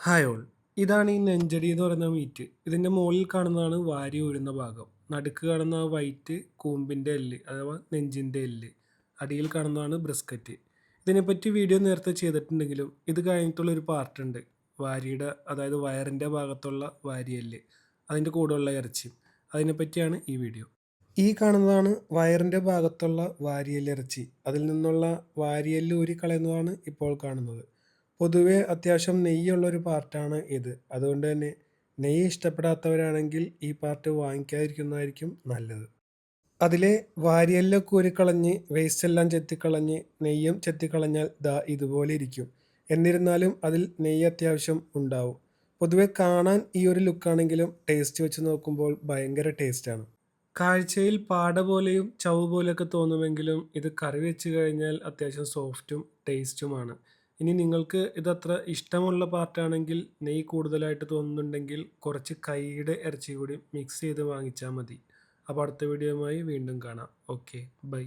Hi all. ഇതാണ് ഈ നെഞ്ചടി എന്ന് പറയുന്ന മീറ്റ്. ഇതിൻ്റെ മുകളിൽ കാണുന്നതാണ് വാരി ഊരുന്ന ഭാഗം. നടുക്ക് കാണുന്ന ആ വൈറ്റ് കൂമ്പിൻ്റെ എല്ല് അഥവാ നെഞ്ചിൻ്റെ എല്ല്. അടിയിൽ കാണുന്നതാണ് ബ്രിസ്ക്കറ്റ്. ഇതിനെപ്പറ്റി വീഡിയോ നേരത്തെ ചെയ്തിട്ടുണ്ടെങ്കിലും ഇത് കഴിഞ്ഞിട്ടുള്ളൊരു പാർട്ടുണ്ട്. വാരിയുടെ അതായത് വയറിൻ്റെ ഭാഗത്തുള്ള വാരിയെല്ല്. അതിൻ്റെ കൂടെയുള്ള ഇറച്ചിയും. അതിനെപ്പറ്റിയാണ് ഈ വീഡിയോ. ഈ കാണുന്നതാണ് വയറിൻ്റെ ഭാഗത്തുള്ള വാരിയെല്ല് ഇറച്ചി. അതിൽ നിന്നുള്ള വാരിയെല്ല് ഊരിക്കളയുന്നതാണ് ഇപ്പോൾ കാണുന്നത്. പൊതുവെ അത്യാവശ്യം നെയ്യുള്ളൊരു പാർട്ടാണ് ഇത്. അതുകൊണ്ട് തന്നെ നെയ്യ് ഇഷ്ടപ്പെടാത്തവരാണെങ്കിൽ ഈ പാർട്ട് വാങ്ങിക്കാതിരിക്കുന്നതായിരിക്കും നല്ലത്. അതിലെ വാരിയെല്ലൊക്കെ ഊരിക്കളഞ്ഞ് വേസ്റ്റ് എല്ലാം ചെത്തിക്കളഞ്ഞ് നെയ്യും ചെത്തിക്കളഞ്ഞാൽ ദാ ഇതുപോലെ ഇരിക്കും. എന്നിരുന്നാലും അതിൽ നെയ്യ് അത്യാവശ്യം ഉണ്ടാവും. പൊതുവെ കാണാൻ ഈ ഒരു ലുക്കാണെങ്കിലും ടേസ്റ്റ് വെച്ച് നോക്കുമ്പോൾ ഭയങ്കര ടേസ്റ്റാണ്. കാഴ്ചയിൽ പാട പോലെയും ചവ് പോലെയൊക്കെ തോന്നുമെങ്കിലും ഇത് കറി വെച്ച് കഴിഞ്ഞാൽ അത്യാവശ്യം സോഫ്റ്റും ടേസ്റ്റുമാണ്. ഇനി നിങ്ങൾക്ക് ഇതത്ര ഇഷ്ടമുള്ള പാർട്ടാണെങ്കിൽ നെയ്യ് കൂടുതലായിട്ട് തോന്നുന്നുണ്ടെങ്കിൽ കുറച്ച് കൈയുടെ ഇറച്ചി കൂടി മിക്സ് ചെയ്ത് വാങ്ങിച്ചാൽ മതി. അപ്പോൾ അടുത്ത വീഡിയോയുമായി വീണ്ടും കാണാം. Okay, by.